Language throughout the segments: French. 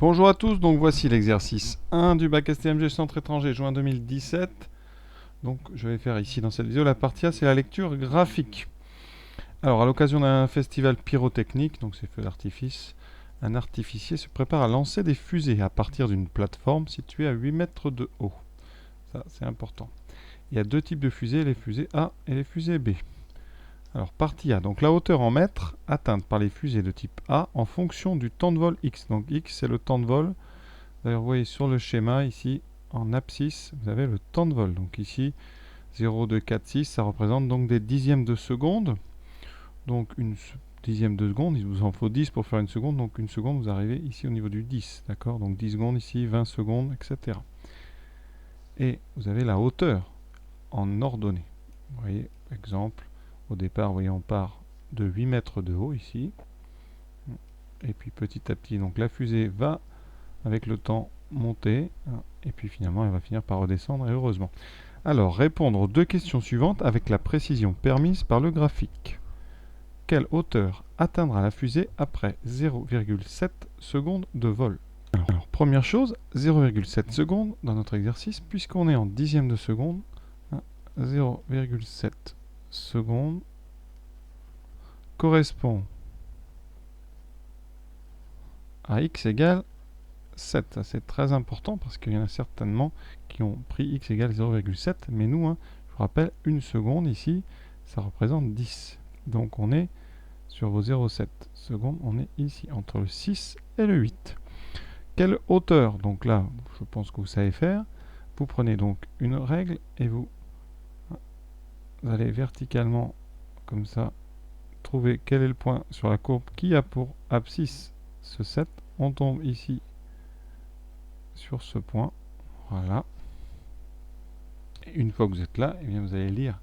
Bonjour à tous, donc voici l'exercice 1 du bac STMG Centre étranger juin 2017. Donc je vais faire ici dans cette vidéo la partie A, c'est la lecture graphique. Alors à l'occasion d'un festival pyrotechnique, donc c'est feu d'artifice, un artificier se prépare à lancer des fusées à partir d'une plateforme située à 8 mètres de haut. Ça c'est important. Il y a deux types de fusées, les fusées A et les fusées B. Alors partie A, donc la hauteur en mètres atteinte par les fusées de type A en fonction du temps de vol X. Donc X c'est le temps de vol. D'ailleurs, vous voyez sur le schéma ici, en abscisse, vous avez le temps de vol. Donc ici, 0,246, ça représente donc des dixièmes de seconde. Donc une dixième de seconde, il vous en faut 10 pour faire une seconde. Donc une seconde, vous arrivez ici au niveau du 10. D'accord? Donc 10 secondes ici, 20 secondes, etc. Et vous avez la hauteur en ordonnée. Vous voyez, exemple, au départ, vous voyez, on part de 8 mètres de haut ici. Et puis petit à petit, donc la fusée va avec le temps monter, et puis finalement elle va finir par redescendre, et heureusement. Alors, répondre aux deux questions suivantes avec la précision permise par le graphique. Quelle hauteur atteindra la fusée après 0,7 secondes de vol? Alors, première chose, 0,7 secondes dans notre exercice, puisqu'on est en dixième de seconde, 0,7 secondes correspond à x égale 7. Ça, c'est très important parce qu'il y en a certainement qui ont pris x égale 0,7. Mais nous, je vous rappelle, une seconde ici, ça représente 10. Donc on est sur vos 0,7 secondes, on est ici entre le 6 et le 8. Quelle hauteur? Donc là, je pense que vous savez faire. Vous prenez donc une règle et vous allez verticalement, comme ça, trouver quel est le point sur la courbe qui a pour abscisse ce 7. On tombe ici sur ce point. Voilà. Et une fois que vous êtes là, eh bien vous allez lire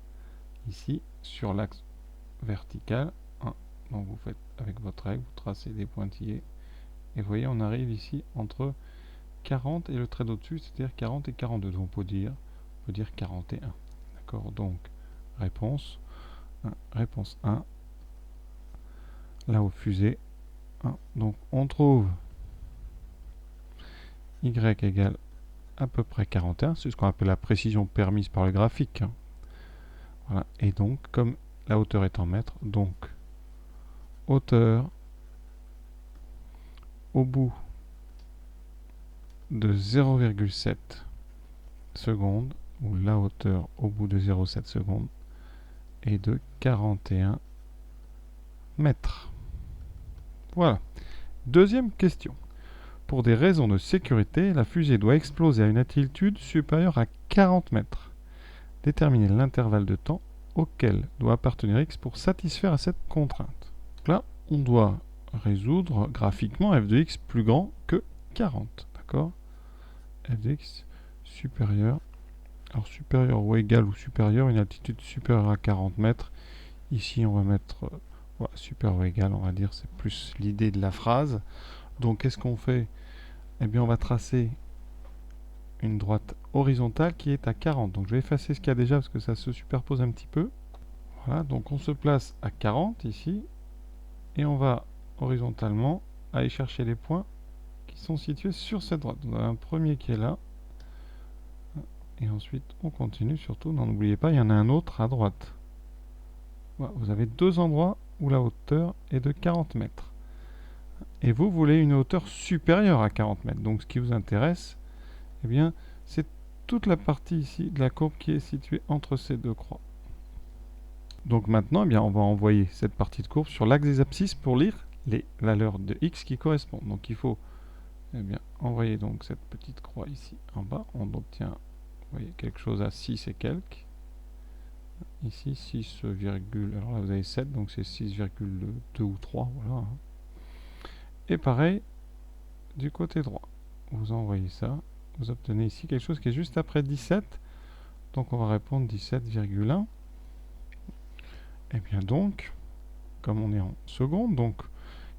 ici sur l'axe vertical. Donc vous faites avec votre règle, vous tracez des pointillés. Et vous voyez, on arrive ici entre 40 et le trait d'au-dessus, c'est-à-dire 40 et 42. Donc on peut dire 41. D'accord? Donc réponse 1. Là au fusée. Donc on trouve y égale à peu près 41. C'est ce qu'on appelle la précision permise par le graphique. Voilà. Et donc, comme la hauteur est en mètres, donc hauteur au bout de 0,7 secondes, ou la hauteur au bout de 0,7 secondes, est de 41 mètres. Voilà. Deuxième question. Pour des raisons de sécurité, la fusée doit exploser à une altitude supérieure à 40 mètres. Déterminer l'intervalle de temps auquel doit appartenir x pour satisfaire à cette contrainte. Donc là, on doit résoudre graphiquement f de x plus grand que 40. D'accord? F de x supérieur. Alors supérieur ou égal ou supérieur, une altitude supérieure à 40 mètres. Ici, on va mettre voilà, supérieur ou égal, on va dire, c'est plus l'idée de la phrase. Donc, qu'est-ce qu'on fait? Eh bien, on va tracer une droite horizontale qui est à 40. Donc, je vais effacer ce qu'il y a déjà parce que ça se superpose un petit peu. Voilà, donc on se place à 40 ici. Et on va horizontalement aller chercher les points qui sont situés sur cette droite. On a un premier qui est là. Et ensuite, on continue. Surtout, n'oubliez pas, il y en a un autre à droite. Voilà, vous avez deux endroits où la hauteur est de 40 mètres. Et vous voulez une hauteur supérieure à 40 mètres. Donc, ce qui vous intéresse, eh bien, c'est toute la partie ici de la courbe qui est située entre ces deux croix. Donc maintenant, eh bien, on va envoyer cette partie de courbe sur l'axe des abscisses pour lire les valeurs de x qui correspondent. Donc il faut eh bien, envoyer donc cette petite croix ici en bas. On obtient vous voyez, quelque chose à 6 et quelques. Ici 6, alors là vous avez 7, donc c'est 6,2 ou 3. Voilà. Et pareil, du côté droit. Vous envoyez ça. Vous obtenez ici quelque chose qui est juste après 17. Donc on va répondre 17,1. Et bien donc, comme on est en seconde, donc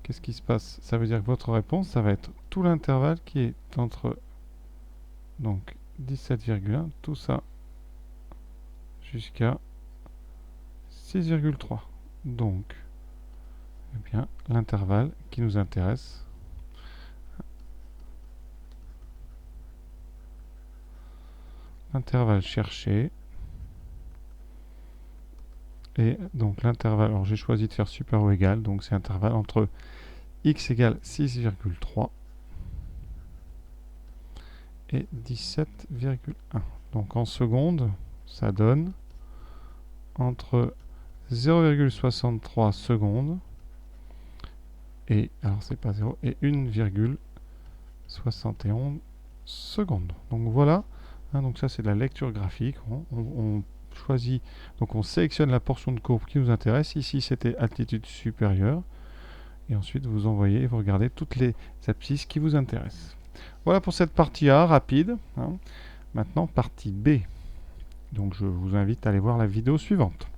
qu'est-ce qui se passe? Ça veut dire que votre réponse, ça va être tout l'intervalle qui est entre donc 17,1, tout ça, jusqu'à 6,3. Donc, eh bien, l'intervalle qui nous intéresse, intervalle cherché. Et donc l'intervalle, alors j'ai choisi de faire super ou égal, donc c'est intervalle entre x égale 6,3 et 17,1. Donc en secondes, ça donne entre 0,63 secondes et, alors c'est pas 0, et 1,71 secondes. Donc voilà, hein, donc ça c'est de la lecture graphique. On choisit, donc on sélectionne la portion de courbe qui nous intéresse. Ici c'était altitude supérieure. Et ensuite vous envoyez et vous regardez toutes les abscisses qui vous intéressent. Voilà pour cette partie A rapide. Hein. Maintenant partie B. Donc je vous invite à aller voir la vidéo suivante.